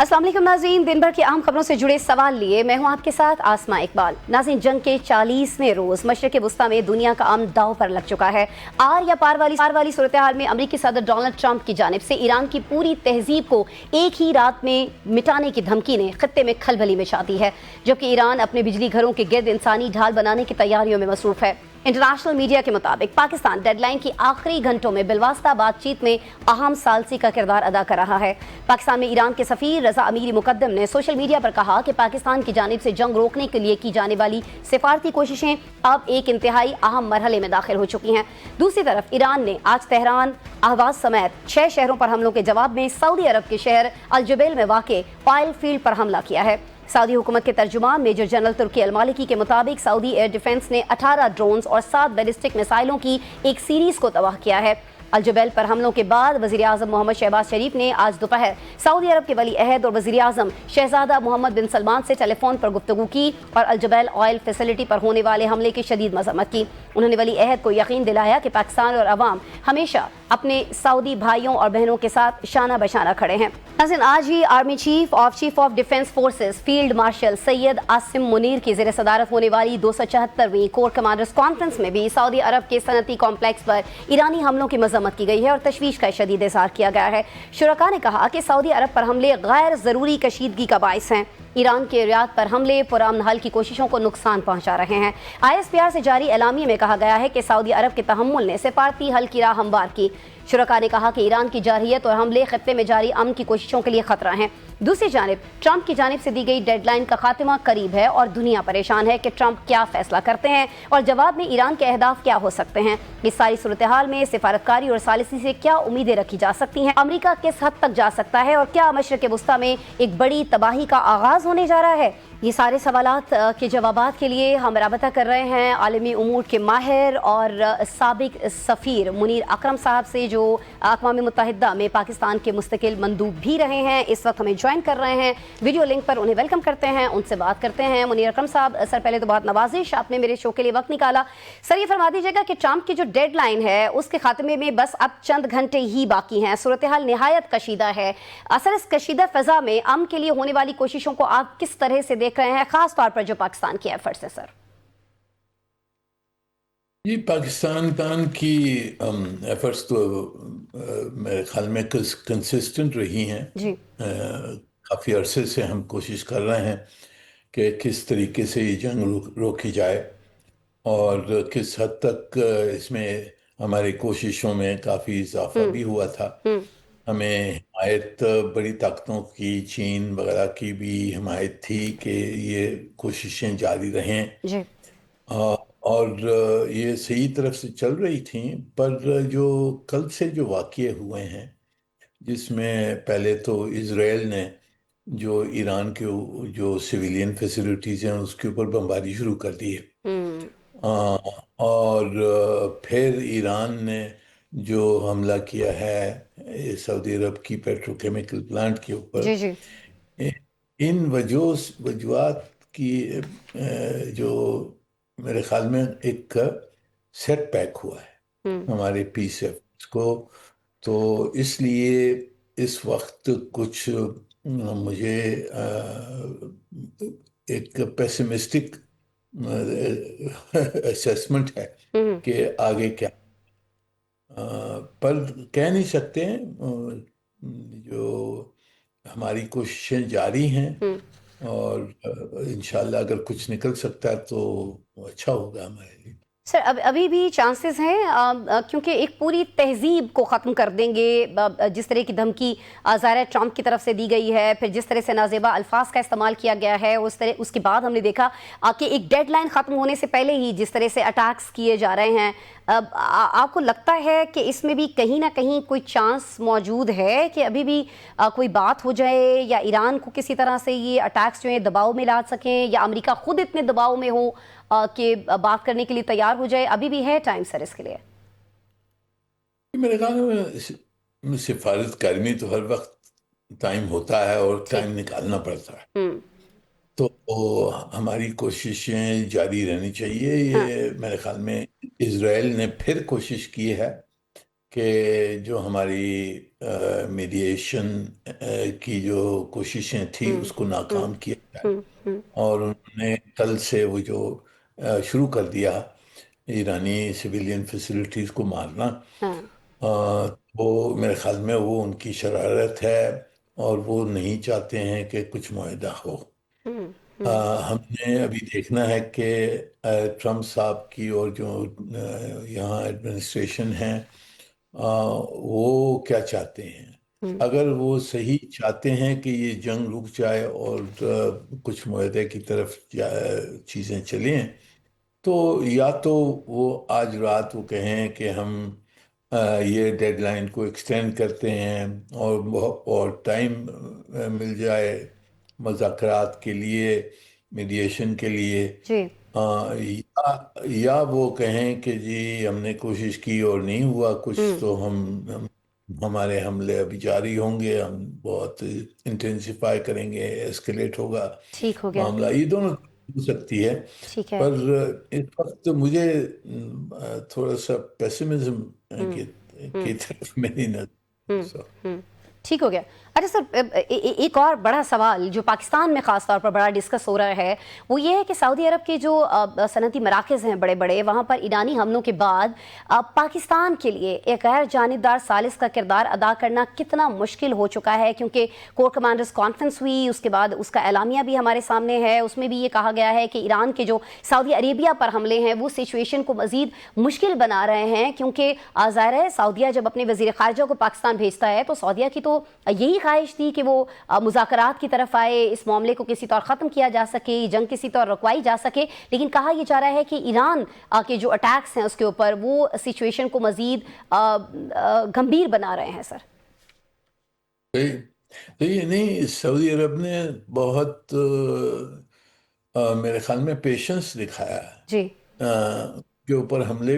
अस्सलाम वालेकुम नाज़रीन, दिन भर की अहम खबरों से जुड़े सवाल लिए मैं हूं आपके साथ आसमा इकबाल। नाज़रीन, जंग के 40वें रोज़ मशरिक़ वुस्ता में दुनिया का अमन दांव पर लग चुका है। आर या पार वाली सूरत हाल में अमरीकी सदर डोनाल्ड ट्रंप की जानिब से ईरान की पूरी तहजीब को एक ही रात में मिटाने की धमकी ने खत्ते में खलबली मचा दी है, जबकि ईरान अपने बिजली घरों के गिर्द इंसानी ढाल बनाने की तैयारियों में मसरूफ़ है। इंटरनेशनल मीडिया के मुताबिक पाकिस्तान डेडलाइन की आखिरी घंटों में बिलवास्ता बातचीत में अहम सालसी का किरदार अदा कर रहा है। पाकिस्तान में ईरान के सफ़ीर रज़ा अमीरी मुकद्दम ने सोशल मीडिया पर कहा कि पाकिस्तान की जानिब से जंग रोकने के लिए की जाने वाली सिफारती कोशिशें अब एक इंतहाई अहम मरहले में दाखिल हो चुकी हैं। दूसरी तरफ ईरान ने आज तेहरान, अहवाज समेत 6 शहरों पर हमलों के जवाब में सऊदी अरब के शहर अल जुबैल में वाक़ ऑयल फील्ड पर हमला किया है। सऊदी हुकूमत के तर्जुमान मेजर जनरल तुर्की अल मालिकी के मुताबिक सऊदी एयर डिफेंस ने 18 ड्रोन्स और 7 बैलिस्टिक मिसाइलों की एक सीरीज को तबाह किया है। अल जुबैल पर हमलों के बाद वज़ीर आज़म मोहम्मद शहबाज शरीफ ने आज दोपहर सऊदी अरब के वली अहद और वज़ीर आज़म शहजादा मोहम्मद बिन सलमान से टेलीफोन पर गुफ्तगू की और अल जुबैल ऑयल फैसिलिटी पर होने वाले हमले की शदीद मज़म्मत की। उन्होंने वली अहद को यकीन दिलाया कि पाकिस्तान और अवाम हमेशा अपने सऊदी भाइयों और बहनों के साथ शाना बशाना खड़े हैं। नाज़रीन, आज ही army chief of defence forces field marshal Syed Asim Munir की ज़ेर सदारत होने वाली 274वीं कोर कमांडर्स कॉन्फ्रेंस में भी सऊदी अरब के सनती कॉम्प्लेक्स पर ईरानी हमलों की मजम्मत की गई है और तशवीश का शदीद इज़हार किया गया है। शुरका ने कहा कि सऊदी अरब पर हमले गैर ज़रूरी कशीदगी का बाइस हैं। ईरान के रियाद पर हमले पुरअमन हल की कोशिशों को नुकसान पहुंचा रहे हैं। ISPR से जारी एलामिये में कहा गया है कि सऊदी अरब के तहम्मुल ने सिफारती हल की राह हमवार की। शुरका ने कहा कि ईरान की जारहियत और हमले खत्ते में जारी अमन की कोशिशों के लिए खतरा हैं। दूसरी जानिब ट्रंप की जानिब से दी गई डेडलाइन का खात्मा करीब है और दुनिया परेशान है कि ट्रंप क्या फैसला करते हैं और जवाब में ईरान के अहदाफ क्या हो सकते हैं। इस सारी सूरत हाल में सिफारतकारी और सालिसी से क्या उम्मीदें रखी जा सकती हैं, अमरीका किस हद तक जा सकता है और क्या मशरिक़ वुस्ता में एक बड़ी तबाही का आगाज़ होने जा रहा है। ये सारे सवालात के जवाबात के लिए हम राबता कर रहे हैं आलमी उमूर के माहिर और साबिक सफ़ीर मुनीर अकरम साहब से, जो अक़वाम मुत्तहिदा में पाकिस्तान के मुस्तकिल मंदूब भी रहे हैं, इस वक्त हमें ज्वाइन कर रहे हैं वीडियो लिंक पर। उन्हें वेलकम करते हैं, उनसे बात करते हैं। मुनीर अकरम साहब, सर पहले तो बहुत नवाजिश, आपने मेरे शो के लिए वक्त निकाला। सर ये फरमा दीजिएगा कि ट्रंप की जो डेडलाइन है उसके खात्मे में बस अब चंद घंटे ही बाकी हैं, सूरत हाल नहायत कशीदा है। असल इस कशीदा फ़ज़ा में अमन के लिए होने वाली कोशिशों को आप किस तरह से देख रहे हैं, खास तौर पर जो पाकिस्तान की एफर्ट्स है? सर ये पाकिस्तान की एफर्ट्स तो मेरे ख्याल में कंसिस्टेंट रही हैं जी। काफ़ी अरसे से हम कोशिश कर रहे हैं कि किस तरीके से ये जंग रोकी जाए और किस हद तक इसमें हमारी कोशिशों में काफ़ी इजाफा भी हुआ था। हमें हिमायत बड़ी ताकतों की, चीन वगैरह की भी हिमायत थी कि ये कोशिशें जारी रहें जी। और ये सही तरफ से चल रही थी। पर जो कल से जो वाक़ये हुए हैं, जिसमें पहले तो इज़राइल ने जो ईरान के जो सिविलियन फैसिलिटीज़ हैं उसके ऊपर बमबारी शुरू कर दी है, और फिर ईरान ने जो हमला किया है सऊदी अरब की पेट्रोकेमिकल प्लांट के ऊपर, जी। जी। इन वजूहात की जो मेरे ख्याल में एक सेटबैक हुआ है हमारे पीस एफर्ट्स को। तो इसलिए इस वक्त कुछ मुझे एक पेसिमिस्टिक असेसमेंट है कि आगे क्या, पर कह नहीं सकते हैं। जो हमारी कोशिशें जारी हैं और इंशाल्लाह अगर कुछ निकल सकता है तो अच्छा होगा हमारे लिए। सर अभी भी चांसेस हैं, क्योंकि एक पूरी तहजीब को ख़त्म कर देंगे, जिस तरह की धमकी ज़ाहिर ट्रंप की तरफ से दी गई है, फिर जिस तरह से नाजेबा अल्फाज का इस्तेमाल किया गया है, उस तरह उसके बाद हमने देखा कि एक डेडलाइन ख़त्म होने से पहले ही जिस तरह से अटैक्स किए जा रहे हैं, आपको लगता है कि इसमें भी कहीं ना कहीं कोई चांस मौजूद है कि अभी भी कोई बात हो जाए, या ईरान को किसी तरह से ये अटैक्स जो है दबाव में ला सकें, या अमेरिका खुद इतने दबाव में हो कि बात करने के लिए तैयार हो जाए? अभी भी है टाइम सर इसके लिए? मेरे ख्याल में सिफारतकारी में तो हर वक्त टाइम होता है और टाइम निकालना पड़ता है, तो हमारी कोशिशें जारी रहनी चाहिए। हाँ। ये मेरे ख्याल में इजराइल ने फिर कोशिश की है کہ جو ہماری میڈیشن کی جو کوششیں تھیں ہوں اس کو ہوں ناکام کیا جائے، ہوں ہوں اور انہوں نے کل سے وہ جو شروع کر دیا ایرانی سویلین فیسلٹیز کو مارنا، ہاں وہ میرے خیال میں وہ ان کی شرارت ہے، اور وہ نہیں چاہتے ہیں کہ کچھ معاہدہ ہو۔ ہوں ہوں ہم نے ابھی دیکھنا ہے کہ ٹرمپ صاحب کی اور جو یہاں ایڈمنسٹریشن ہے، وہ کیا چاہتے ہیں۔ ہوں اگر وہ صحیح چاہتے ہیں کہ یہ جنگ رک جائے اور کچھ معاہدے کی طرف چیزیں چلیں، تو یا تو وہ آج رات وہ کہیں کہ ہم یہ ڈیڈ لائن کو ایکسٹینڈ کرتے ہیں، اور ٹائم مل جائے مذاکرات کے لیے، میڈیشن کے لیے، جی یا وہ کہیں کہ جی ہم نے کوشش کی اور نہیں ہوا کچھ، ہوں تو ہمارے حملے ابھی جاری ہوں گے، ہم بہت انٹینسیفائی کریں گے، ایسکلیٹ ہوگا ٹھیک ہو گیا معاملہ۔ یہ دونوں ہو سکتی ہے، ٹھیک ہے پر اس وقت مجھے تھوڑا سا پیسمزم ہوں ہوں کی طرف میری ہوں نظر۔ ہوں ٹھیک ہو گیا۔ اچھا سر، ایک اور بڑا سوال جو پاکستان میں خاص طور پر بڑا ڈسکس ہو رہا ہے وہ یہ ہے کہ سعودی عرب کے جو صنعتی مراکز ہیں بڑے بڑے، وہاں پر ایرانی حملوں کے بعد پاکستان کے لیے ایک غیر جانبدار ثالث کا کردار ادا کرنا کتنا مشکل ہو چکا ہے، کیونکہ کور کمانڈرز کانفرنس ہوئی، اس کے بعد اس کا اعلامیہ بھی ہمارے سامنے ہے، اس میں بھی یہ کہا گیا ہے کہ ایران کے جو سعودی عربیہ پر حملے ہیں وہ سچویشن کو مزید مشکل بنا رہے ہیں، کیونکہ ظاہر ہے سعودیہ جب اپنے وزیر خارجہ کو پاکستان بھیجتا ہے تو سعودیہ کی تو یہی خواہش تھی کہ وہ مذاکرات کی طرف آئے، اس معاملے کو کسی طور ختم کیا جا سکے، جنگ کسی طور رکوائی جا سکے، لیکن کہا یہ جا رہا ہے کہ ایران کے جو اٹیکس ہیں اس کے اوپر وہ سچویشن کو مزید گمبھیر بنا رہے ہیں سر۔ تو یہ نہیں، سعودی عرب نے بہت میرے خیال میں پیشنس دکھایا ہے۔ جی کے اوپر حملے،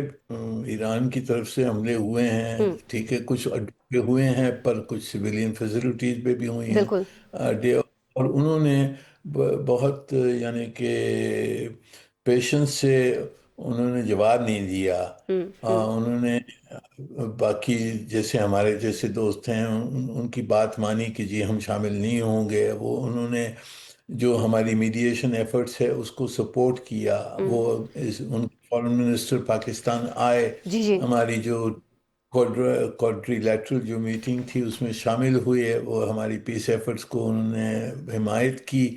ایران کی طرف سے حملے ہوئے ہیں، ہوں ٹھیک ہے، کچھ اڈوں پہ ہوئے ہیں، پر کچھ سویلین فیسلٹیز پہ بھی ہوئی ہیں بالکل اور انہوں نے بہت یعنی کہ پیشنس سے انہوں نے جواب نہیں دیا۔ ہوں ہوں انہوں نے باقی جیسے ہمارے جیسے دوست ہیں ان کی بات مانی کہ جی ہم شامل نہیں ہوں گے، انہوں نے جو ہماری میڈیشن ایفرٹس ہے اس کو سپورٹ کیا، ہوں ان فارن منسٹر پاکستان آئے، جی جی ہماری جو کوڈری لیٹرل جو میٹنگ تھی اس میں شامل ہوئے، وہ ہماری پیس ایفرٹس کو انہوں نے حمایت کی،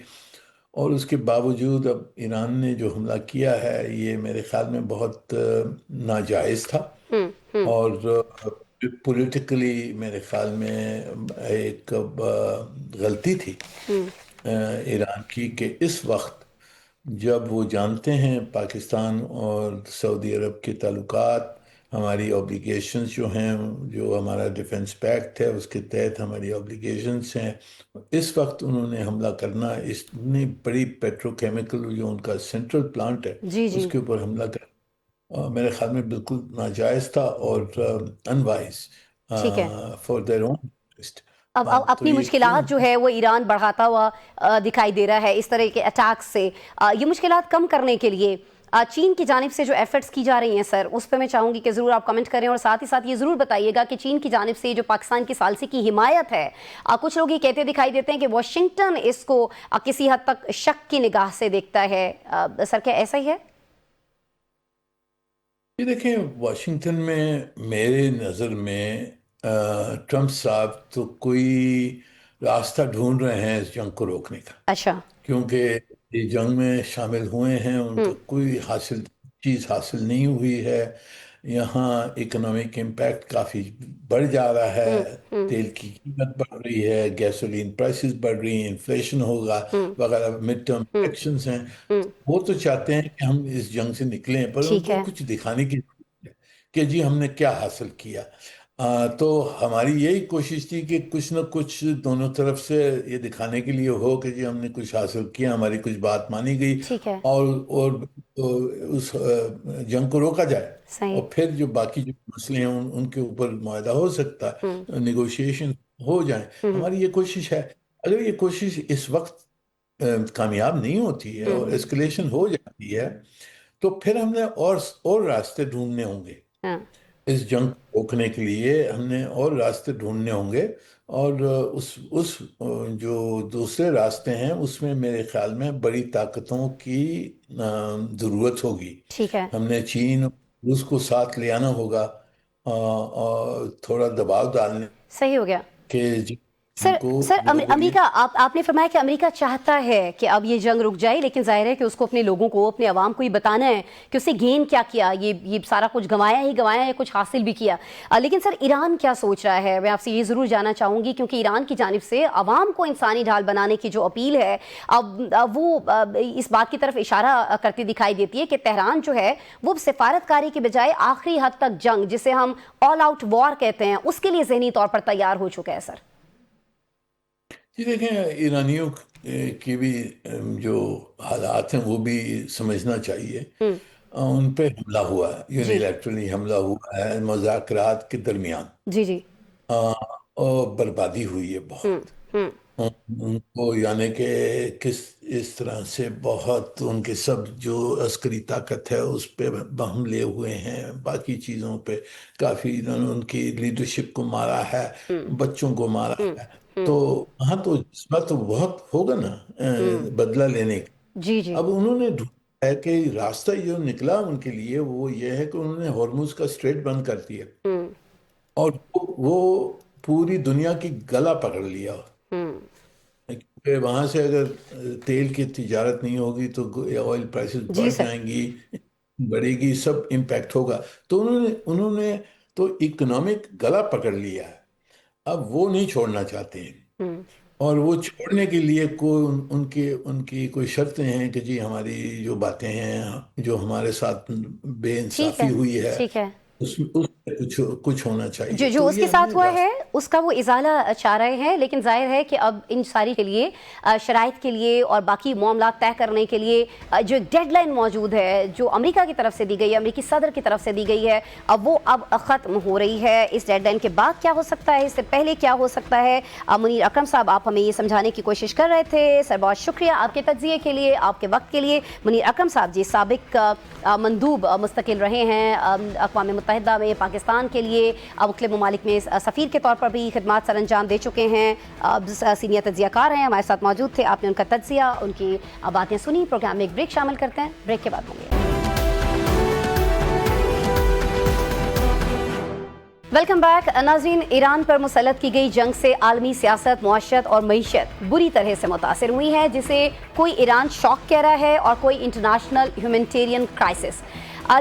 اور اس کے باوجود اب ایران نے جو حملہ کیا ہے یہ میرے خیال میں بہت ناجائز تھا، ہوں ہوں اور پولیٹیکلی میرے خیال میں ایک غلطی تھی ہوں ایران کی، کہ اس وقت جب وہ جانتے ہیں پاکستان اور سعودی عرب کے تعلقات، ہماری اوبلیگیشنز جو ہیں، جو ہمارا ڈیفنس پیکٹ ہے اس کے تحت ہماری اوبلیگیشنز ہیں، اس وقت انہوں نے حملہ کرنا، اتنی بڑی پیٹرو کیمیکل جو ان کا سینٹرل پلانٹ ہے جی اس جی کے اوپر حملہ کرنا میرے خیال میں بالکل ناجائز تھا، اور انوائز ٹھیک ہے۔ For their own interest. اب تو اپنی یہ کیوں؟ مشکلات جو ہے وہ ایران بڑھاتا ہوا دکھائی دے رہا ہے اس طرح کے اٹیکس سے۔ یہ مشکلات کم کرنے کے لیے چین کی جانب سے جو ایفرٹس کی جا رہی ہیں سر، اس پہ میں چاہوں گی کہ ضرور آپ کمنٹ کریں، اور ساتھ ہی ساتھ یہ ضرور بتائیے گا کہ چین کی جانب سے جو پاکستان کی ثالثی کی حمایت ہے، کچھ لوگ یہ کہتے دکھائی دیتے ہیں کہ واشنگٹن اس کو کسی حد تک شک کی نگاہ سے دیکھتا ہے، سر کیا ایسا ہی ہے؟ یہ دیکھیں، واشنگٹن میں میرے نظر میں ٹرمپ صاحب تو کوئی راستہ ڈھونڈ رہے ہیں اس جنگ کو روکنے کا، اچھا کیونکہ یہ جنگ میں شامل ہوئے ہیں، ان ہوں کا کوئی چیز حاصل نہیں ہوئی ہے۔ یہاں اکنامک امپیکٹ کافی بڑھ جا رہا ہوں ہے، ہوں تیل کی قیمت بڑھ رہی ہے، گیسولین پرائسز بڑھ رہی ہیں، انفلیشن ہوگا ہوں وغیرہ، مڈ ٹرم ہوں الیکشنز ہیں۔ ہوں وہ تو چاہتے ہیں کہ ہم اس جنگ سے نکلیں، پر ان ٹھیک کو ہے کچھ دکھانے کی ضرورت ہے کہ جی ہم نے کیا حاصل کیا۔ تو ہماری یہی کوشش تھی کہ کچھ نہ کچھ دونوں طرف سے یہ دکھانے کے لیے ہو کہ جی ہم نے کچھ حاصل کیا، ہماری کچھ بات مانی گئی، ٹھیک ہے اور اس جنگ کو روکا جائے، صحیح اور پھر جو باقی جو مسئلے ہیں ان کے اوپر معاہدہ ہو سکتا ہوں ہے، نیگوشیشن ہو جائیں۔ ہوں ہماری یہ کوشش ہے۔ اگر یہ کوشش اس وقت کامیاب نہیں ہوتی ہے اور ہوں ایسکلیشن ہو جاتی ہے، تو پھر ہم نے اور راستے ڈھونڈنے ہوں گے۔ ہاں इस जंग को रोकने के लिए हमने और रास्ते ढूंढने होंगे, और उस जो दूसरे रास्ते हैं उसमें मेरे ख्याल में बड़ी ताकतों की ज़रूरत होगी। ठीक है। हमने चीन रूस को साथ ले आना होगा, और थोड़ा दबाव डालने सही हो गया। के सर को सर लोगों अमेरिका, आपने फरमाया कि अमेरिका चाहता है कि अब ये जंग रुक जाए, लेकिन जाहिर है कि उसको अपने लोगों को, अपने अवाम को ये बताना है कि उसने गेन क्या किया, ये सारा कुछ गंवाया ही गंवाया या कुछ हासिल भी किया। लेकिन सर ईरान क्या सोच रहा है, मैं आपसे ये ज़रूर जानना चाहूँगी, क्योंकि ईरान की जानिब से अवाम को इंसानी ढाल बनाने की जो अपील है, अब वो इस बात की तरफ इशारा करती दिखाई देती है कि तेहरान जो है वो सिफारतकारी के बजाय आखिरी हद तक जंग, जिसे हम ऑल आउट वॉर कहते हैं, उसके लिए जहनी तौर पर तैयार हो चुका है। सर जी देखें, ईरानियों की भी जो हालात हैं वो भी समझना चाहिए। उन पे हमला हुआ है, जी यूनिलैटरली हमला हुआ है मुज़ाकरात के दरमियान, जी जी। और बर्बादी हुई है बहुत। हम्म। उनको यानी कि किस इस तरह से बहुत उनके सब जो अस्करी ताकत है उस पे हमले हुए हैं, बाकी चीज़ों पे काफ़ी इन्होंने उनकी लीडरशिप को मारा है, बच्चों को मारा है। तो वहाँ तो जज्बा तो बहुत होगा ना, बदला लेने का। जी जी। अब उन्होंने ढूंढा है कि रास्ता जो निकला उनके लिए वो ये है कि उन्होंने हॉर्मुज का स्ट्रेट बंद कर दिया, हम्म और वो पूरी दुनिया की गला पकड़ लिया। हम्म। क्योंकि वहां से अगर तेल की तिजारत नहीं होगी तो ऑयल प्राइसेस जी बढ़ सर। जाएंगी, बढ़ेगी, सब इम्पैक्ट होगा। तो उन्होंने उन्होंने तो इकोनॉमिक गला पकड़ लिया है, अब वो नहीं छोड़ना चाहते हैं। हम्म। और वो छोड़ने के लिए कोई उनकी उनकी कोई शर्तें हैं कि जी हमारी जो बातें हैं, जो हमारे साथ ठीक बेइंसाफी है। हुई है, ठीक है। उस कुछ कुछ होना चाहिए। जो तो उसके ये साथ हमने हुआ है रास्ता उसका वो इजाला चाह रहे हैं, लेकिन जाहिर है कि अब इन सारी के लिए शराइत के लिए और बाकी मामला तय करने के लिए जो एक डेडलाइन मौजूद है, जो अमेरिका की तरफ से दी गई है, अमेरिकी सदर की तरफ से दी गई है, अब वो अब ख़त्म हो रही है। इस डेडलाइन के बाद क्या हो सकता है, इससे पहले क्या हो सकता है, मुनीर अकरम साहब आप हमें ये समझाने की कोशिश कर रहे थे। सर बहुत शुक्रिया आपके तज्जिए के लिए, आपके वक्त के लिए। मुनीर अकरम साहब जी साबिक मंदूब मुस्तकिल रहे हैं अक़वाम मुत्तहिदा में पाकिस्तान के लिए, मुख्तलिफ ममालिक में सफ़ीर के तौर पर भी खिदमात सर अंजाम दे चुके हैं, सीनियर तज्जियाकार हैं, हमारे साथ मौजूद थे। आपने उनका तज्जिया, उनकी बातें सुनी। प्रोग्राम में एक ब्रेक शामिल करते हैं, ब्रेक के बाद मिलेंगे। वेलकम बैक नाज़रीन। ईरान पर मुसल्लत की गई जंग से आलमी सियासत, मुआशरत और मईशत बुरी तरह से मुतासिर हुई है, जिसे कोई ईरान शॉक कह रहा है और कोई इंटरनेशनल ह्यूमैनिटेरियन क्राइसिस।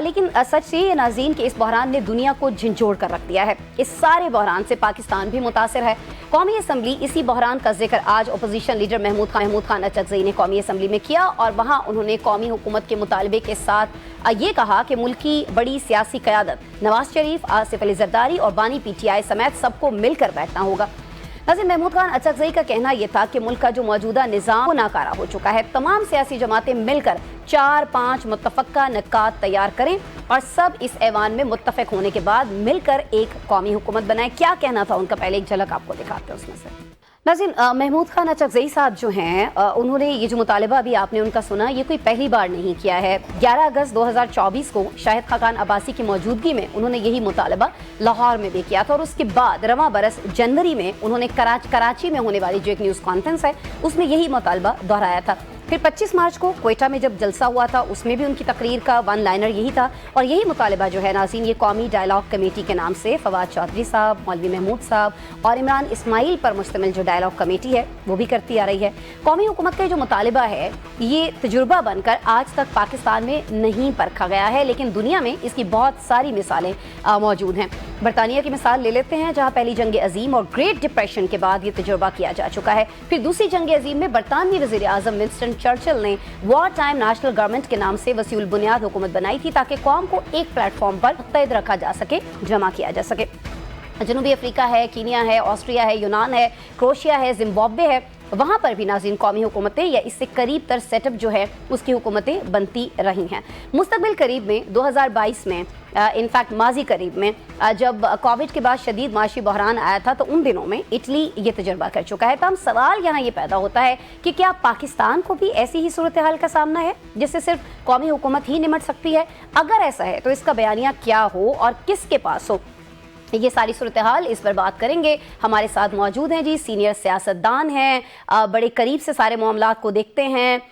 लेकिन सच ये नाज़रीन कि इस बहरान ने दुनिया को झंझोड़ कर रख दिया है। इस सारे बहरान से पाकिस्तान भी मुतासिर है। कौमी असम्बली इसी बहरान का जिक्र आज अपोजिशन लीडर महमूद खान अचकज़ई ने कौमी असम्बली में किया, और वहाँ उन्होंने कौमी हुकूमत के मुतालबे के साथ ये कहा कि मुल्क की बड़ी सियासी क़यादत नवाज शरीफ, आसिफ अली ज़रदारी और बानी PTI समेत सबको मिलकर बैठना होगा। नाज़रीन, महमूद खान अचकज़ई का कहना यह था कि मुल्क का जो मौजूदा निज़ाम नाकारा हो चुका है, तमाम सियासी जमातें मिलकर 4-5 मुत्तफ़क़ा निकात तैयार करें और सब इस ऐवान में मुत्तफ़क़ होने के बाद मिलकर एक कौमी हुकूमत बनाएं। क्या कहना था उनका, पहले एक झलक आपको दिखाते हैं उसमें से। नाज़रीन, महमूद खान अचकज़ई साहब जो हैं, उन्होंने ये जो मुतालबा अभी आपने उनका सुना, ये कोई पहली बार नहीं किया है। 11 अगस्त 2024 को शाहिद खाकान अब्बासी की मौजूदगी में उन्होंने यही मुतालबा लाहौर में भी किया था, और उसके बाद रवां बरस जनवरी में उन्होंने कराची में होने वाली जो एक न्यूज़ कॉन्फ्रेंस है उसमें यही मुतालबा दोहराया था। फिर 25 मार्च को क्वेटा में जब जलसा हुआ था उसमें भी उनकी तकरीर का वन लाइनर यही था, और यही मुतालबा जो है नाज़रीन, ये कौमी डायलॉग कमेटी के नाम से फवाद चौधरी साहब, मौलवी महमूद साहब और इमरान इस्माइल पर मुश्तमिल जो डायलॉग कमेटी है वो भी करती आ रही है। कौमी हुकूमत का जो मुतालबा है ये तजुर्बा बनकर आज तक पाकिस्तान में नहीं परखा गया है, लेकिन दुनिया में इसकी बहुत सारी मिसालें मौजूद हैं। बरतानिया की मिसाल ले लेते हैं, जहाँ पहली जंग अजीम और ग्रेट डिप्रेशन के बाद ये तजुर्बा किया जा चुका है। फिर दूसरी जंग अजीम में बरतानवी वज़ीर आज़म विंस्टन चर्चिल ने वॉर टाइम नेशनल गवर्नमेंट के नाम से वसीउल बुनियाद हुकूमत बनाई थी, ताकि कौम को एक प्लेटफॉर्म पर मुत्तहिद रखा जा सके, जमा किया जा सके। जनूबी अफ्रीका है, कीनिया है, ऑस्ट्रिया है, यूनान है, क्रोशिया है, जिम्बाब्वे है, वहाँ पर भी नाज़रीन कौमी हुकूमतें या इससे करीब तर सेटअप जो है उसकी हुकूमतें बनती रही हैं। मुस्तकबिल करीब में 2022 में इनफैक्ट माजी करीब में जब कोविड के बाद शदीद माशी बहरान आया था तो उन दिनों में इटली ये तजुर्बा कर चुका है। तो हम सवाल यहाँ ये पैदा होता है कि क्या पाकिस्तान को भी ऐसी ही सूरत हाल का सामना है जिससे सिर्फ कौमी हुकूमत ही निमट सकती है? अगर ऐसा है तो इसका बयानिया क्या हो और किसके पास हो, ये सारी सूरत हाल इस पर बात करेंगे। हमारे साथ मौजूद हैं जी सीनियर सियासतदान हैं, बड़े करीब से सारे मामलात को देखते हैं,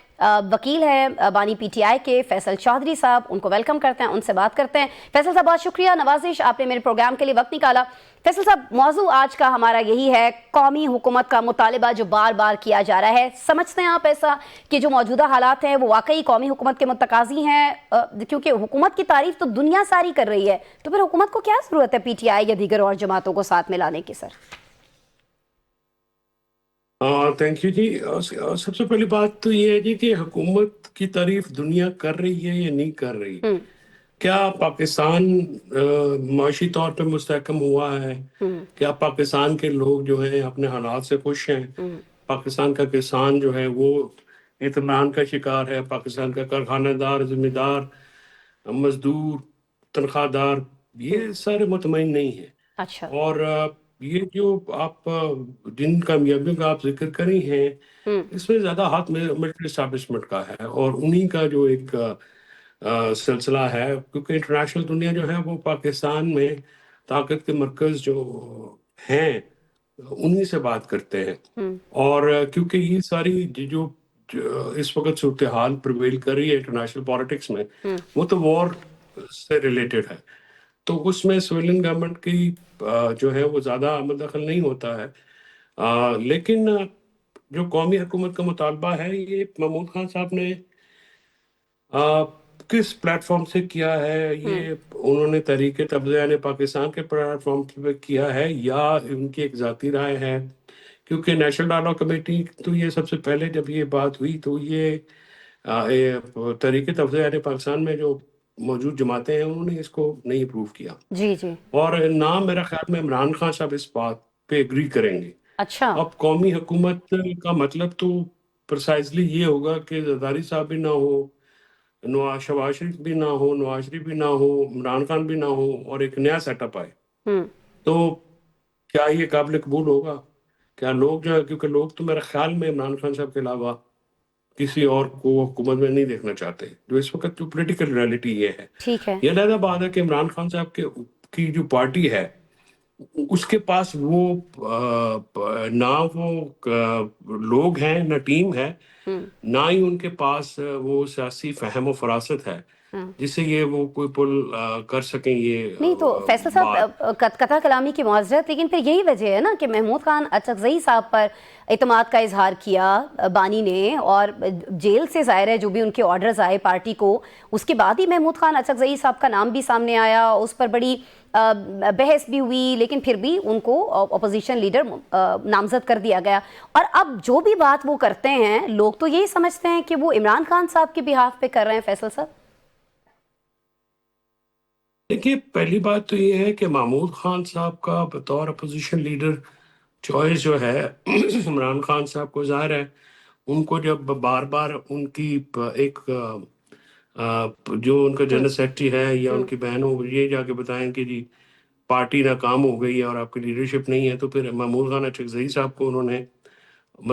वकील है बानी पीटीआई के फैसल चौधरी साहब, उनको वेलकम करते हैं, उनसे बात करते हैं। फैसल साहब बहुत शुक्रिया, नवाजिश आपने मेरे प्रोग्राम के लिए वक्त निकाला। फैसल साहब मौजू आज का हमारा यही है, कौमी हुकूमत का मुतालिबा जो बार बार किया जा रहा है। समझते हैं आप ऐसा कि जो मौजूदा हालात हैं वो वाकई कौमी हुकूमत के मुतकाजी हैं? क्योंकि हुकूमत की तारीफ तो दुनिया सारी कर रही है, तो फिर हुकूमत को क्या ज़रूरत है पीटीआई या दीगर और जमातों को साथ में लाने की? सर थैंक यू जी। सबसे पहली बात तो ये है जी कि हुकूमत की तारीफ दुनिया कर रही है या नहीं कर रही। क्या पाकिस्तान माशी तौर पे मुस्तहकम हुआ है? क्या पाकिस्तान के लोग जो हैं अपने हालात से खुश हैं? पाकिस्तान का किसान जो है वो इत्मीनान का शिकार है? पाकिस्तान का कारखानेदार, जिम्मेदार, मजदूर, तनख्वाहदार, ये सारे मुतमईन नहीं है। अच्छा। और ये जो आप जिन कामयाबियों का आप जिक्र करी हैं, इसमें ज्यादा हाथ मिलिट्री एस्टैब्लिशमेंट का है और उन्हीं का जो एक सिलसिला है, क्योंकि इंटरनेशनल दुनिया जो है वो पाकिस्तान में ताकत के मरकज जो हैं उन्हीं से बात करते हैं। और क्योंकि ये सारी जो इस वक्त सूरत हाल प्रिवेल कर रही है इंटरनेशनल पॉलिटिक्स में, वो तो वॉर से रिलेटेड है, तो उसमें सिविलियन गवर्नमेंट की जो है वो ज़्यादा दखल नहीं होता है। लेकिन जो कौमी हुकूमत का मुतालबा है, ये महमूद खान साहब ने किस प्लेटफॉर्म से किया है? ये उन्होंने तहरीके तब्ज़े पाकिस्तान के प्लेटफॉर्म पे किया है या उनकी एक ज़ाती राय है? क्योंकि नेशनल डायलॉग कमेटी तो ये सबसे पहले जब ये बात हुई तो ये तहरीके तब्ज़े पाकिस्तान में जो मौजूद जमातें हैं उन्होंने इसको नहीं अप्रूव किया। जी जी। और ना मेरा ख्याल में इमरान खान साहब इस बात पे एग्री करेंगे। अच्छा। अब कौमी हुकूमत का मतलब तो प्रिसाइजली ये होगा कि जरदारी साहब भी ना हो, शहबाज शरीफ भी ना हो, नवाज शरीफ भी ना हो, इमरान खान भी ना हो और एक नया सेटअप आए। तो क्या ये काबिल कबूल होगा? क्या लोग जो है, क्योंकि लोग तो मेरे ख्याल में इमरान खान साहब के अलावा किसी और को हुकूमत में नहीं देखना चाहते, जो इस वक्त जो पॉलिटिकल रियलिटी ये है। ठीक है। ये लहदा बात है कि इमरान खान साहब की जो पार्टी है उसके पास वो ना वो लोग हैं, ना टीम है, ना ही उनके पास वो सियासी फहम और फरासत है जिससे ये वो कोई पुल कर सकें। ये नहीं तो फैसल साहब कथा कलामी की माजरत, लेकिन फिर यही वजह है ना कि महमूद खान अचकज़ई साहब पर इतमाद का इजहार किया बानी ने, और जेल से ज़ाहिर है जो भी उनके ऑर्डर्स आए पार्टी को, उसके बाद ही महमूद खान अचकज़ई साहब का नाम भी सामने आया, उस पर बड़ी बहस भी हुई, लेकिन फिर भी उनको अपोजिशन लीडर नामजद कर दिया गया। और अब जो भी बात वो करते हैं लोग तो यही समझते हैं कि वो इमरान खान साहब के बिहाफ पे कर रहे हैं। फैसल साहब देखिए, पहली बात तो ये है कि महमूद खान साहब का बतौर अपोजिशन लीडर चॉइस जो है इमरान खान साहब को ज़ाहिर है उनको जब बार बार उनकी एक जो उनका जनरल सेक्रेटरी है या उनकी बहन हो ये जाके बताएं कि जी पार्टी नाकाम हो गई है और आपकी लीडरशिप नहीं है, तो फिर महमूद खान अचकज़ई साहब को उन्होंने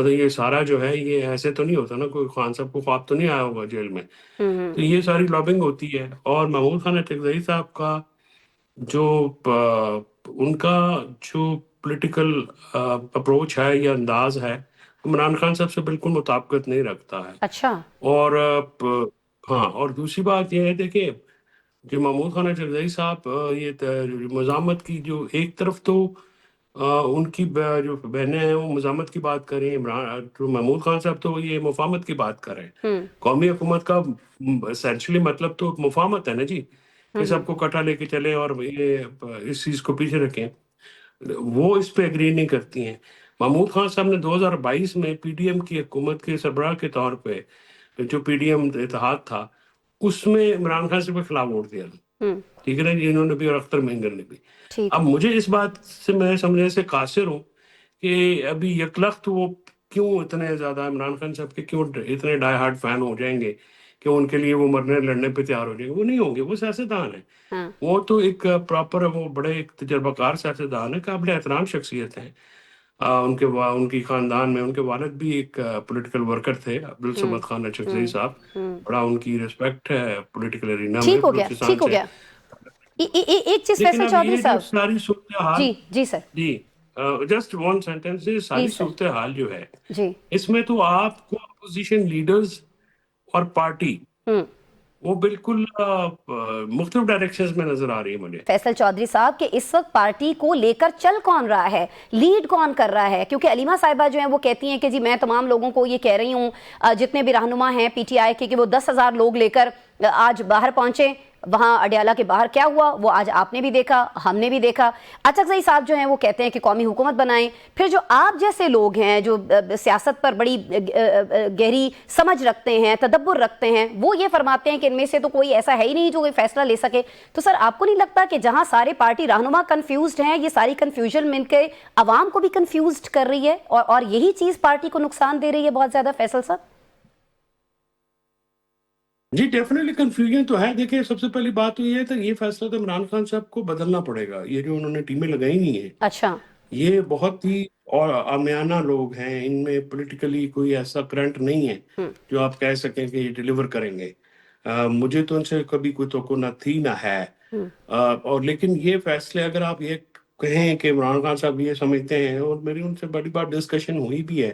ये सारा जो है ये ऐसे तो नहीं होता ना, कोई खान साहब को ख्वाब तो नहीं आया होगा जेल में, तो ये सारी लॉबिंग होती है। और महमूद खान अचकज़ई साहब का जो उनका जो पॉलिटिकल अप्रोच है या अंदाज है इमरान खान साहब से बिल्कुल मुताबिकत नहीं रखता है। अच्छा। और हाँ, और दूसरी बात यह है, देखिए जो महमूद खान अचकज़ई साहब ये मज़ामत की जो एक तरफ तो उनकी जो बहनें हैं वो मज़ामत की बात कर रही हैं, इमरान जो महमूद खान साहब तो ये मुफाहमत की बात कर रहे हैं। कौमी हुकूमत का एसेंशियली मतलब तो मुफाहमत है ना जी, कि सबको इकट्ठा लेके चले और ये इस चीज़ को पीछे रखें। वो इस पे एग्री नहीं करती हैं। महमूद खान साहब ने 2022 में पीडीएम की हुकूमत के सरबराह के तौर पे जो पीडीएम इत्तेहाद था उसमें इमरान खान साहब के खिलाफ वोट दिया, ठीक है ना जी, इन्होंने भी और अख्तर मेंगर ने भी। अब मुझे इस बात से मैं समझने से कासिर हूँ कि अभी यकलख्त वो کیوں اتنے زیادہ عمران خان صاحب کے کیوں اتنے ڈائی ہارڈ فین ہو جائیں گے کہ ان کے لیے وہ مرنے لڑنے پہ تیار ہو جائیں گے؟ وہ نہیں ہوں گے، وہ سیاستدان ہیں. ہاں وہ تو ایک پراپر، وہ بڑے ایک تجربہ کار سیاستدان ہیں، قابل احترام شخصیت ہیں. ان کی خاندان میں ان کے والد بھی ایک پولیٹیکل ورکر تھے، عبدالصمد خان اچکزئی صاحب. بڑا ان کی ریسپیکٹ ہے پولیٹیکل ارینا میں ٹھیک ہو گیا، بلوچستان ٹھیک ہو سے. گیا. ایک چیز لیکن فیصل اب چودھری یہ جو صاحب، ساری صورتحال، جی جی سر، جی جسٹ ون سینٹینس، یہ ساری پلیز سر، صورتحال جو ہے جی اس میں تو آپ کو اپوزیشن لیڈرز اور پارٹی وہ بالکل مختلف ڈائریکشنز میں نظر آ رہی ہے مجھے. فیصل چودھری صاحب کہ اس وقت پارٹی کو لے کر چل کون رہا ہے، لیڈ کون کر رہا ہے؟ کیونکہ علیمہ صاحبہ جو ہیں وہ کہتی ہیں کہ جی میں تمام لوگوں کو یہ کہہ رہی ہوں، جتنے بھی رہنما ہیں پی ٹی آئی کے، کہ وہ 10,000 لوگ لے کر آج باہر پہنچے. وہاں اڈیالہ کے باہر کیا ہوا وہ آج آپ نے بھی دیکھا، ہم نے بھی دیکھا. اچکزئی صاحب جو ہیں وہ کہتے ہیں کہ قومی حکومت بنائیں. پھر جو آپ جیسے لوگ ہیں جو سیاست پر بڑی گہری سمجھ رکھتے ہیں، تدبر رکھتے ہیں، وہ یہ فرماتے ہیں کہ ان میں سے تو کوئی ایسا ہے ہی نہیں جو کوئی فیصلہ لے سکے. تو سر آپ کو نہیں لگتا کہ جہاں سارے پارٹی رہنما کنفیوزڈ ہیں، یہ ساری کنفیوژن مل کے عوام کو بھی کنفیوزڈ کر رہی ہے اور یہی چیز پارٹی کو نقصان دے رہی ہے بہت زیادہ؟ فیصل صاحب جی ڈیفینیٹلی کنفیوژن تو ہے. دیکھیں سب سے پہلی بات تو یہ ہے کہ یہ فیصلہ تو عمران خان صاحب کو بدلنا پڑے گا. یہ جو انہوں نے ٹیمیں لگائی نہیں ہیں، اچھا، یہ بہت ہی اور عامیانہ لوگ ہیں. ان میں پولیٹیکلی کوئی ایسا کرنٹ نہیں ہے جو آپ کہہ سکیں کہ یہ ڈیلیور کریں گے. مجھے تو ان سے کبھی کوئی توقع نہ تھی نہ ہے. اور لیکن یہ فیصلے اگر آپ یہ کہیں کہ عمران خان صاحب یہ سمجھتے ہیں، اور میری ان سے بڑی بار ڈسکشن ہوئی بھی ہے،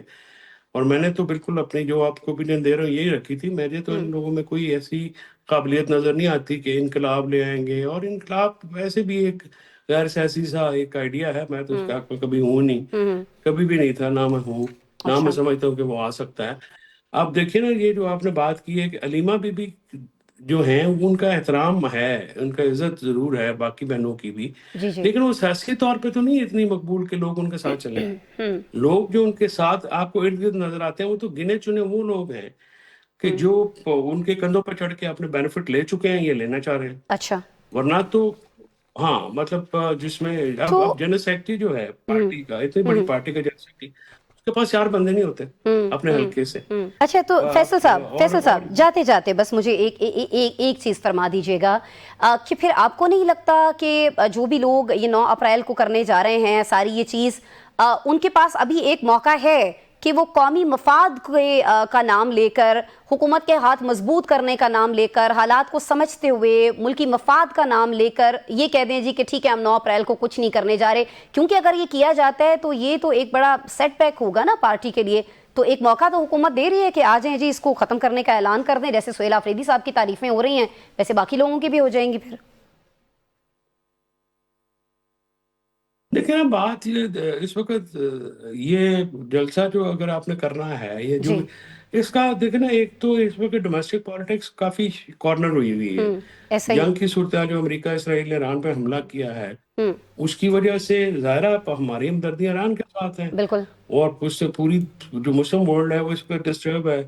اور میں نے تو بالکل اپنی جو آپ کو اوپینین دے رہا ہوں یہی رکھی تھی. مجھے تو ان لوگوں میں کوئی ایسی قابلیت نظر نہیں آتی کہ انقلاب لے آئیں گے. اور انقلاب ویسے بھی ایک غیر سیاسی سا ایک آئیڈیا ہے. میں تو اس کا کبھی ہوں نہیں، کبھی بھی نہیں تھا، نہ میں ہوں، نہ میں سمجھتا ہوں کہ وہ آ سکتا ہے. آپ دیکھیں نا، یہ جو آپ نے بات کی ہے کہ علیمہ بی بی جو ہیں ان کا احترام ہے، ان کا عزت ضرور ہے، باقی بہنوں کی بھی، جی جی لیکن وہ سیاسی طور پہ تو نہیں اتنی مقبول کہ لوگ ان کے ساتھ چلیں. لوگ جو ان کے ساتھ آپ کو ارد گرد نظر آتے ہیں وہ تو گنے چنے وہ لوگ ہیں کہ جو ان کے کندھوں پہ چڑھ کے اپنے بینیفٹ لے چکے ہیں، یہ لینا چاہ رہے ہیں. اچھا. ورنہ تو ہاں مطلب جس میں اب جنرل سیکرٹری جو ہے پارٹی کا، اتنی بڑی پارٹی کا جنرل سیکرٹری، اس کے پاس 4 بندے نہیں ہوتے اپنے حلقے سے. اچھا تو فیصل صاحب جاتے جاتے بس مجھے ایک چیز فرما دیجیے گا کہ پھر آپ کو نہیں لگتا کہ جو بھی لوگ یہ 9 اپریل کو کرنے جا رہے ہیں ساری یہ چیز، ان کے پاس ابھی ایک موقع ہے کہ وہ قومی مفاد کا نام لے کر، حکومت کے ہاتھ مضبوط کرنے کا نام لے کر، حالات کو سمجھتے ہوئے ملکی مفاد کا نام لے کر یہ کہہ دیں جی کہ ٹھیک ہے ہم 9 اپریل کو کچھ نہیں کرنے جا رہے؟ کیونکہ اگر یہ کیا جاتا ہے تو یہ تو ایک بڑا سیٹ بیک ہوگا نا پارٹی کے لیے. تو ایک موقع تو حکومت دے رہی ہے کہ آ جائیں جی اس کو ختم کرنے کا اعلان کر دیں. جیسے سہیل آفریدی صاحب کی تعریفیں ہو رہی ہیں ویسے باقی لوگوں کی بھی ہو جائیں گی. پھر دیکھیں نا بات یہ اس وقت یہ جلسہ جو اگر آپ نے کرنا ہے، یہ جو اس کا دیکھیں نا، ایک تو اس وقت ڈومیسٹک پالیٹکس کافی کارنر ہوئی ہوئی ہے. جنگ کی صورتحال جو امریکہ اسرائیل نے ایران پہ حملہ کیا ہے، اس کی وجہ سے ظاہرہ ہماری ہمدردی ایران کے ساتھ ہے، بالکل، اور اس سے پوری جو مسلم ورلڈ ہے وہ اس پہ ڈسٹرب ہے.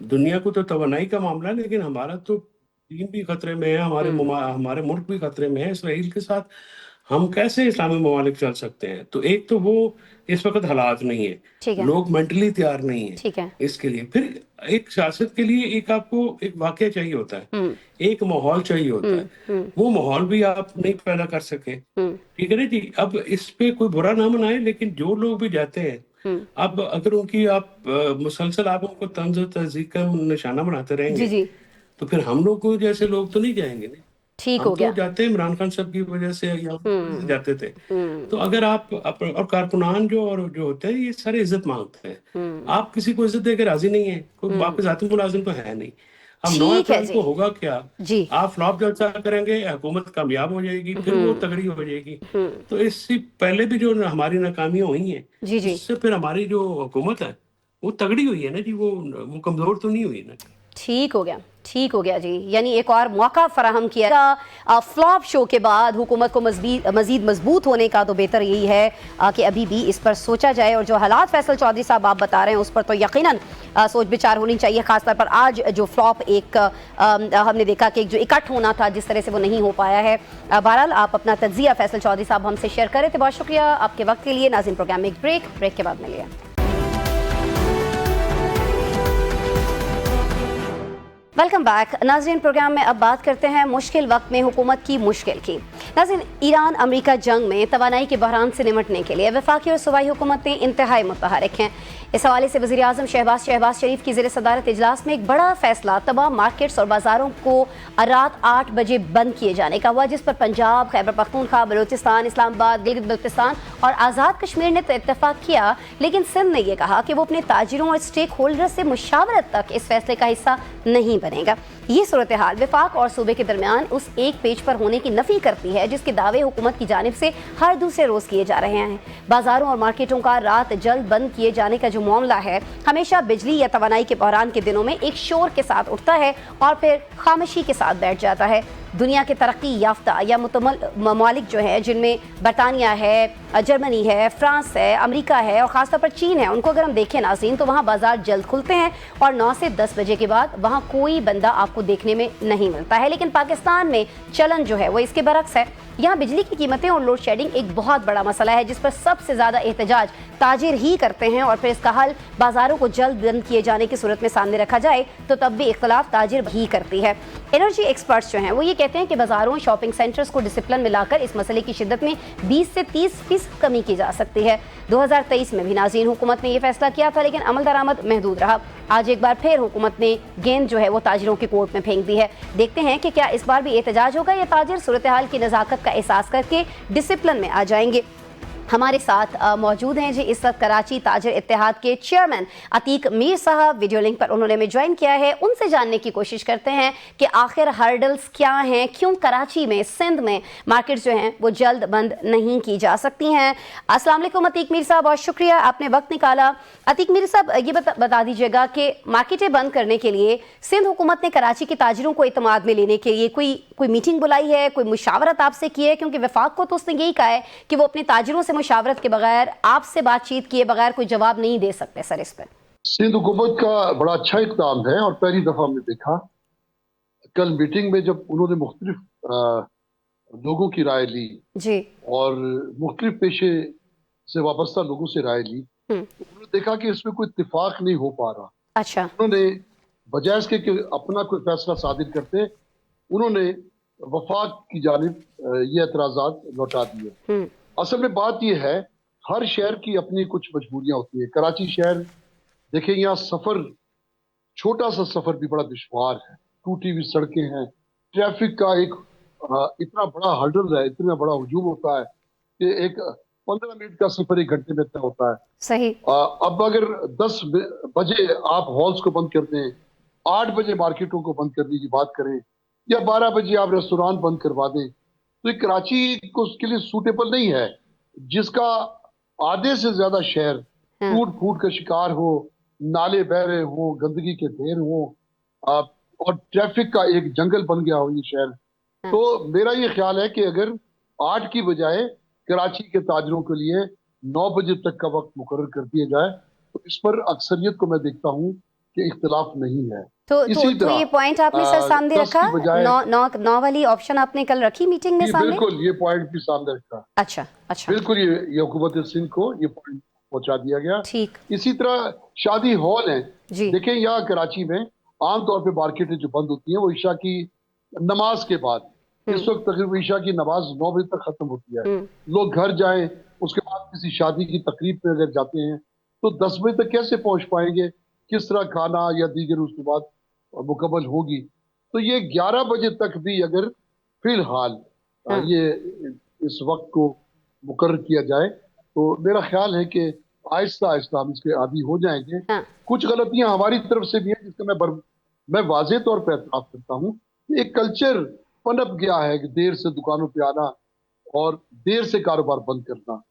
دنیا کو تو توانائی کا معاملہ ہے، لیکن ہمارا تو دین بھی خطرے میں ہے، ہمارے ملک بھی خطرے میں ہے. اسرائیل کے ساتھ ہم کیسے اسلامی ممالک چل سکتے ہیں؟ تو ایک تو وہ اس وقت حالات نہیں ہے، لوگ مینٹلی تیار نہیں ہیں اس کے لیے. پھر ایک سیاست کے لیے ایک آپ کو ایک واقعہ چاہیے ہوتا ہے، ایک ماحول چاہیے ہوتا ہے. وہ ماحول بھی آپ نہیں پیدا کر سکے، ٹھیک ہے نا جی. اب اس پہ کوئی برا نہ منائے، لیکن جو لوگ بھی جاتے ہیں، اب اگر ان کی آپ مسلسل آپ ان کو طنز و تہذیب کا نشانہ بناتے رہیں گے تو پھر ہم لوگ کو جیسے لوگ تو نہیں جائیں گے نا. ہم تو جاتے ہیں عمران خان صاحب کی وجہ سے جاتے تھے. تو اگر آپ اور کارکنان جو ہوتے ہیں یہ سارے عزت مانگتے ہیں. آپ کسی کو عزت دے کے راضی نہیں ہیں، کوئی آپ کے ذاتی ملازم تو ہے نہیں. اب 9 اپریل کو ہوگا کیا؟ آپ فلاپ جلسہ کریں گے، حکومت کامیاب ہو جائے گی، پھر وہ تگڑی ہو جائے گی. تو اس سے پہلے بھی جو ہماری ناکامیاں ہوئی ہیں، اس سے پھر ہماری جو حکومت ہے وہ تگڑی ہوئی ہے نا جی، وہ کمزور تو نہیں ہوئی نا. ٹھیک ہو گیا جی. یعنی ایک اور موقع فراہم کیا فلاپ شو کے بعد حکومت کو مزید مضبوط ہونے کا. تو بہتر یہی ہے کہ ابھی بھی اس پر سوچا جائے، اور جو حالات فیصل چودھری صاحب آپ بتا رہے ہیں اس پر تو یقیناً سوچ بچار ہونی چاہیے. خاص طور پر آج جو فلاپ ایک ہم نے دیکھا کہ جو اکٹھ ہونا تھا جس طرح سے وہ نہیں ہو پایا ہے. بہرحال آپ اپنا تجزیہ فیصل چودھری صاحب ہم سے شیئر کرے تھے، بہت شکریہ آپ کے وقت کے لیے. ناظرین پروگرام میں ایک بریک کے بعد ملیں. वेलकम बैक नाज़रीन। प्रोग्राम में अब बात करते हैं मुश्किल वक्त में हुकूमत की मुश्किल की। नाज़रीन, ईरान अमेरिका जंग में तवानाई के बहरान से निमटने के लिए वफाकी और सूबाई हुकूमतें इंतहाई मुतहरिक हैं। इस हवाले से वज़ीर आज़म शहबाज शरीफ की ज़ेर सदारत इजलास में एक बड़ा फैसला तमाम मार्केट्स और बाज़ारों को रात 8 बजे बंद किए जाने का हुआ, जिस पर पंजाब, खैबर पख्तूनख्वा, बलूचिस्तान, इस्लामाबाद, गिलगित बल्तिस्तान और आज़ाद कश्मीर ने तो इत्तेफाक किया, लेकिन सिंध ने यह कहा कि वो अपने ताजिरों और स्टेक होल्डर से मुशावरत तक इस फैसले का हिस्सा नहीं बनेगा। ये सूरत हाल वफाक और सूबे के दरमियान उस एक पेज पर होने की नफ़ी करती है जिसके दावे हुकूमत की जानिब से हर दूसरे रोज़ किए जा रहे हैं। बाज़ारों और मार्केटों का रात जल्द बंद किए जाने का जो मामला है हमेशा बिजली या तवानाई के बहरान के दिनों में एक शोर के साथ उठता है और फिर खामोशी के साथ बैठ जाता है। दुनिया के तरक्की याफ्ता या ममालिक जो है, जिनमें बरतानिया है, जर्मनी है, फ्रांस है, अमेरिका है और ख़ासतौर पर चीन है, उनको अगर हम देखें नाज़रीन तो वहाँ बाज़ार जल्द खुलते हैं और 9 से 10 बजे के बाद वहाँ कोई बंदा आपको देखने में नहीं मिलता है। लेकिन पाकिस्तान में चलन जो है वो इसके बरक्स है। यहाँ बिजली की कीमतें और लोड शेडिंग एक बहुत बड़ा मसला है जिस पर सबसे ज़्यादा एहतजाज ताजिर ही करते हैं और फिर इसका हल बाज़ारों को जल्द बंद किए जाने की सूरत में सामने रखा जाए तो तब भी इख्तलाफ ताजिर ही करती है। एनर्जी एक्सपर्ट्स जो हैं वो ये कहते हैं कि बाज़ारों शॉपिंग सेंटर्स को डिसिप्लिन में लाकर इस मसले की शिद्दत में 20 से 30% कमी की जा सकती है। 2023 में भी नाज़रीन हुकूमत ने यह फैसला किया था, लेकिन अमल दरामद महदूद रहा। आज एक बार फिर हुकूमत ने गेंद जो है वो ताजिरों के कोर्ट में फेंक दी है। देखते हैं कि क्या इस बार भी एहतजाज होगा या ताजिर सूरत हाल की नज़ाकत का एहसास करके डिसिप्लिन में आ जाएंगे। हमारे साथ मौजूद हैं जी इस वक्त कराची ताजिर इत्तेहाद के चेयरमैन अतीक मीर साहब। वीडियो लिंक पर उन्होंने हमें ज्वाइन किया है। उनसे जानने की कोशिश करते हैं कि आखिर हर्डल्स क्या हैं, क्यों कराची में, सिंध में मार्केट्स जो हैं वो जल्द बंद नहीं की जा सकती हैं। अस्सलाम वालेकुम अतीक मीर साहब, बहुत शुक्रिया आपने वक्त निकाला। अतीक मीर साहब, ये बता दीजिएगा कि मार्केटें बंद करने के लिए सिंध हुकूमत ने कराची के ताजिरों को इत्मीनान में लेने के लिए कोई मीटिंग बुलाई है, कोई मुशावरत आपसे की है? क्योंकि वफाक को तो उसने यही कहा है कि वो अपने ताजिरों से मुशावरत के बगैर, आपसे बातचीत किए बगैर कोई जवाब नहीं दे सकते। सर, इस पर सिंध हुकूमत का बड़ा अच्छा इक़दाम है और पहली दफा हमने देखा कल मीटिंग में जब उन्होंने मुख्तलिफ लोगों की राय ली जी और मुख्तलिफ पेशे से वाबस्ता लोगों से राय ली, तो उन्होंने देखा कि इसमें कोई इत्तेफाक नहीं हो पा रहा। अच्छा, उन्होंने बजाय इसके कि अपना कोई फैसला सादिर करते, उन्होंने वफाक की जानिब ये एतराज़ात लौटा दिए। असल में बात यह है, हर शहर की अपनी कुछ मजबूरियां होती है। कराची शहर देखें, यहाँ सफर, छोटा सा सफर भी बड़ा दुश्वार है, टूटी हुई सड़कें हैं, ट्रैफिक का एक इतना बड़ा हर्डल है, इतना बड़ा हुजूम होता है कि एक 15 मिनट का सफर 1 घंटे में तय होता है। सही। अब अगर 10 बजे आप हॉल्स को बंद करते हैं, 8 बजे मार्केटों को बंद करने की बात करें या 12 बजे आप रेस्टोरेंट बंद करवा दें, तो कराची को उसके लिए सूटेबल नहीं है, जिसका आधे से ज्यादा शहर टूट फूट का शिकार हो, नाले बह रहे हो, गंदगी के ढेर हो और ट्रैफिक का एक जंगल बन गया हो ये शहर। तो मेरा ये ख्याल है कि अगर 8 की बजाय कराची के ताजरों के लिए 9 बजे तक का वक्त मुकर्रर कर दिया जाए तो इस पर अक्सरियत को मैं देखता हूँ कि इख्तिलाफ नहीं है। तो ये पॉइंट आपने सर सामने रखा, 9 वाली ऑप्शन आपने कल रखी मीटिंग में सामने? बिल्कुल, ये पॉइंट भी सामने रखा। अच्छा, बिल्कुल, ये हुकूमत सिंध को ये पॉइंट पहुंचा दिया गया। ठीक। इसी तरह शादी हॉल है, देखें यहाँ कराची में आमतौर पे मार्केटें जो बंद होती हैं वो ईशा की नमाज के बाद, इस वक्त तकरीबन ईशा की नमाज 9 बजे तक खत्म होती है। लोग घर जाएं, उसके बाद किसी शादी की तकरीब पे अगर जाते हैं तो 10 बजे तक कैसे पहुंच पाएंगे, किस तरह खाना या दीगर उसके बाद मुकम्मल होगी। तो ये 11 बजे तक भी अगर फिलहाल ये इस वक्त को मुकर्रर किया जाए तो मेरा ख्याल है कि आहिस्ता आहिस्ता हम इसके आदी हो जाएंगे। कुछ गलतियां हमारी तरफ से भी है जिसका मैं वाज़ेह तौर पर एतराफ़ करता हूँ। एक कल्चर पनप गया है कि देर से दुकानों पे आना और देर से कारोबार बंद करना,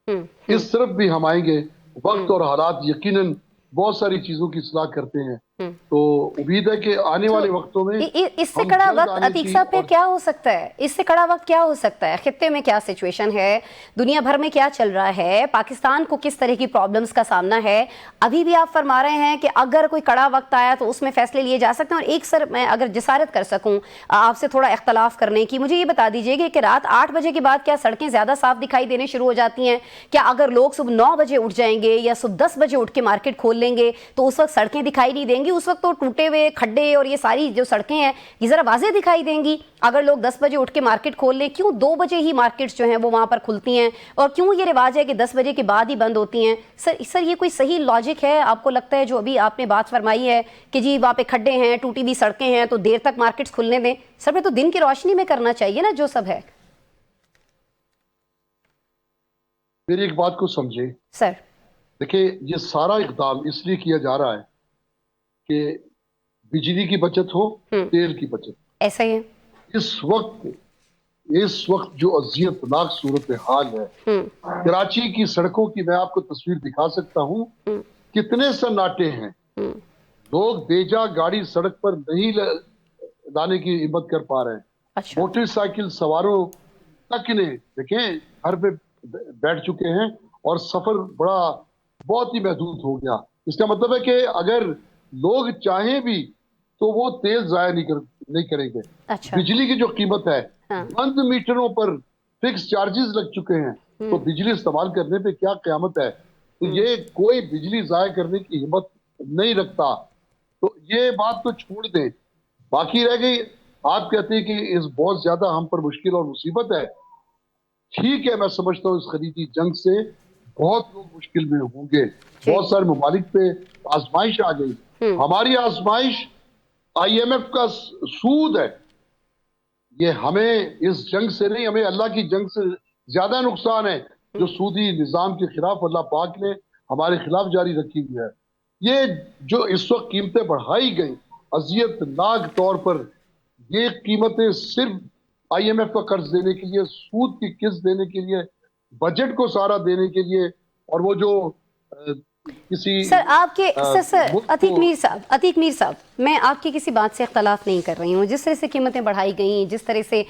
इस तरफ भी हम आएंगे। वक्त और हालात यकीनन बहुत सारी चीजों की सलाह करते हैं, तो उम्मीद है कि आने वाले वक्तों में इससे कड़ा वक्त अतीक साहब पे क्या हो सकता है? इससे कड़ा वक्त क्या हो सकता है? खित्ते में क्या सिचुएशन है, दुनिया भर में क्या चल रहा है, पाकिस्तान को किस तरह की प्रॉब्लम्स का सामना है? अभी भी आप फरमा रहे हैं कि अगर कोई कड़ा वक्त आया तो उसमें फैसले लिए जा सकते हैं। और एक सर मैं अगर जिसारत कर सकूं आपसे थोड़ा इख्तलाफ करने की, मुझे ये बता दीजिए कि रात 8 बजे के बाद क्या सड़कें ज्यादा साफ दिखाई देने शुरू हो जाती हैं? क्या अगर लोग सुबह 9 बजे उठ जाएंगे या सुबह 10 बजे उठ के मार्केट खोल लेंगे तो उस वक्त सड़कें दिखाई नहीं देंगी? क्योंकि उस वक्त तो टूटे हुए खड्डे और ये सारी जो सड़कें हैं ये ज़रा वाज़ेह दिखाई देंगी। अगर लोग 10 बजे उठ के मार्केट खोल लें, क्यों 2 बजे ही मार्केट्स जो हैं वो वहाँ पर खुलती हैं, और क्यों ये रिवाज है कि 10 बजे के बाद ही बंद होती हैं? सर ये कोई सही लॉजिक है आपको लगता है, जो अभी आपने बात फरमाई है कि जी वहाँ पे खड्डे हैं, टूटी हुई सड़कें हैं, तो देर तक मार्केट्स खुलने दें? सर फिर तो दिन की रोशनी में करना चाहिए ना जो सब है। मेरी एक बात को समझे सर। देखिए, ये सारा इकदाम इसलिए किया जा रहा है कि बिजली की बचत हो, तेल की बचत। ऐसा ही है। इस वक्त जो अजियतनाक सूरत हाल है, कराची की सड़कों की मैं आपको तस्वीर दिखा सकता हूँ, कितने सन्नाटे हैं। लोग बेजा गाड़ी सड़क पर नहीं लाने की हिम्मत कर पा रहे हैं। अच्छा। मोटरसाइकिल सवारों तक ने देखें घर पे बैठ चुके हैं और सफर बहुत ही महदूद हो गया। इसका मतलब है कि अगर लोग चाहें भी तो वो तेल जाया नहीं करेंगे। अच्छा। बिजली की जो कीमत है, हाँ। बंद मीटरों पर फिक्स चार्जेस लग चुके हैं, तो बिजली इस्तेमाल करने पे क्या क़यामत है। तो ये कोई बिजली जाया करने की हिम्मत नहीं रखता, तो ये बात तो छोड़ दें। बाकी रह गई, आप कहते हैं कि इस बहुत ज्यादा हम पर मुश्किल और मुसीबत है। ठीक है, मैं समझता हूँ इस खरीदी जंग से बहुत लोग मुश्किल में होंगे। बहुत सारे ममालिक पे आजमाइश आ गई। हमारी आजमाइश IMF का सूद है। ये हमें इस जंग से नहीं, हमें अल्लाह की जंग से ज्यादा नुकसान है जो सूदी निजाम के खिलाफ अल्लाह पाक ने हमारे खिलाफ जारी रखी हुई है। ये जो इस वक्त कीमतें बढ़ाई गई अजियतनाक तौर पर, ये कीमतें सिर्फ IMF का कर्ज देने के लिए, सूद की किस्त देने के लिए, बजट को सहारा देने के लिए, और वो जो किसी सर आपके सर अतीक मीर साहब, मैं आपकी किसी बात से इख्तलाफ नहीं कर रही हूँ। जिस तरह से कीमतें बढ़ाई गई, जिस तरह से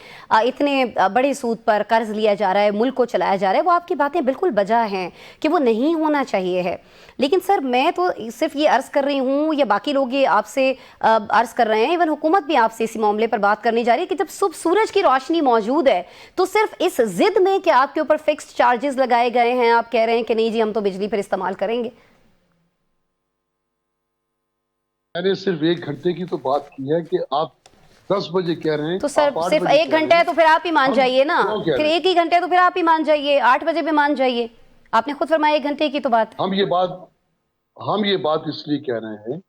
इतने बड़े सूद पर कर्ज लिया जा रहा है, मुल्क को चलाया जा रहा है, वो आपकी बातें बिल्कुल बजा हैं कि वो नहीं होना चाहिए है। लेकिन सर मैं तो सिर्फ ये अर्ज़ कर रही हूँ, या बाकी लोग ये आपसे अर्ज़ कर रहे हैं, इवन हुकूमत भी आपसे इसी मामले पर बात करनी जा रही है कि जब सुबह सूरज की रोशनी मौजूद है, तो सिर्फ इस जिद में कि आपके ऊपर फिक्स्ड चार्जेस लगाए गए हैं, आप कह रहे हैं कि नहीं जी हम तो बिजली पर इस्तेमाल करेंगे। मैंने सिर्फ 1 घंटे की तो बात की है कि आप 10 बजे कह रहे हैं, तो सर सिर्फ 1 घंटा है तो फिर आप ही मान जाइए ना, फिर 1 ही घंटे तो फिर आप ही मान जाइए, 8 बजे पे मान जाइए। आपने खुद फरमाया 1 घंटे की तो बात। हम ये बात इसलिए कह रहे हैं,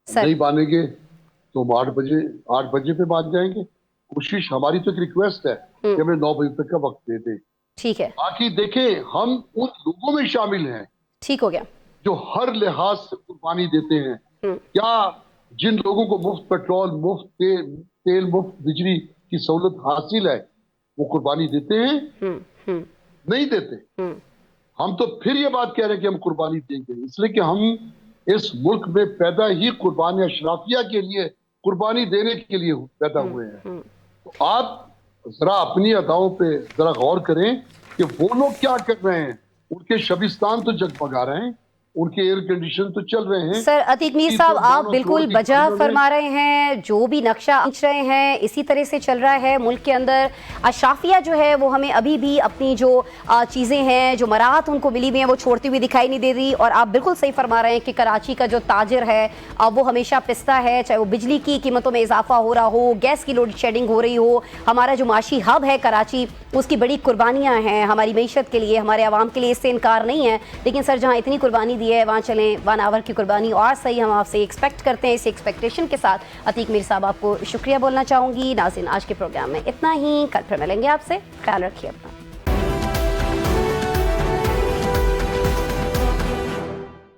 नहीं मानेंगे तो हम 8 बजे पे मान जाएंगे। कोशिश हमारी तो एक रिक्वेस्ट है कि हमें 9 बजे तक का वक्त दे दे। ठीक है। बाकी देखें, हम उन लोगों में शामिल हैं, ठीक हो गया, जो हर लिहाज से कुर्बानी देते हैं। क्या जिन लोगों को मुफ्त पेट्रोल, मुफ्त तेल, मुफ्त बिजली की सहूलत हासिल है, वो कुर्बानी देते हैं? नहीं देते। हम तो फिर ये बात कह रहे हैं कि हम कुर्बानी देंगे, इसलिए कि हम इस मुल्क में पैदा ही कुर्बानी अशराफिया के लिए, कुर्बानी देने के लिए पैदा हुए हैं। तो आप जरा अपनी अदाओं पे जरा गौर करें कि वो लोग क्या कर रहे हैं। उनके शबिस्तान तो जगमगा रहे हैं, उनके एयर कंडीशन तो चल रहे हैं। सर अतीक मीर साहब, आप बिल्कुल बजा फरमा रहे हैं, जो भी नक्शा खींच रहे हैं इसी तरह से चल रहा है मुल्क के अंदर। अशाफिया जो है वो हमें अभी भी अपनी जो चीज़ें हैं, जो मराहत उनको मिली हुई हैं, वो छोड़ती हुई दिखाई नहीं दे रही। और आप बिल्कुल सही फरमा रहे हैं कि कराची का जो ताजिर है वो हमेशा पिसता है, चाहे वो बिजली की कीमतों में इजाफा हो रहा हो, गैस की लोड शेडिंग हो रही हो। हमारा जो माशी हब है कराची, उसकी बड़ी कुर्बानियाँ हैं हमारी मीशत के लिए, हमारे आवाम के लिए, इससे इनकार नहीं है। लेकिन सर जहाँ इतनी कुर्बानी दी है वहाँ चलें 1 आवर की कुर्बानी और सही, हम आपसे एक्सपेक्ट करते हैं। इस एक्सपेक्टेशन के साथ अतीक मीर साहब आपको शुक्रिया बोलना चाहूँगी। नाज़रीन, आज के प्रोग्राम में इतना ही, कल फिर मिलेंगे आपसे, ख्याल रखिए अपना।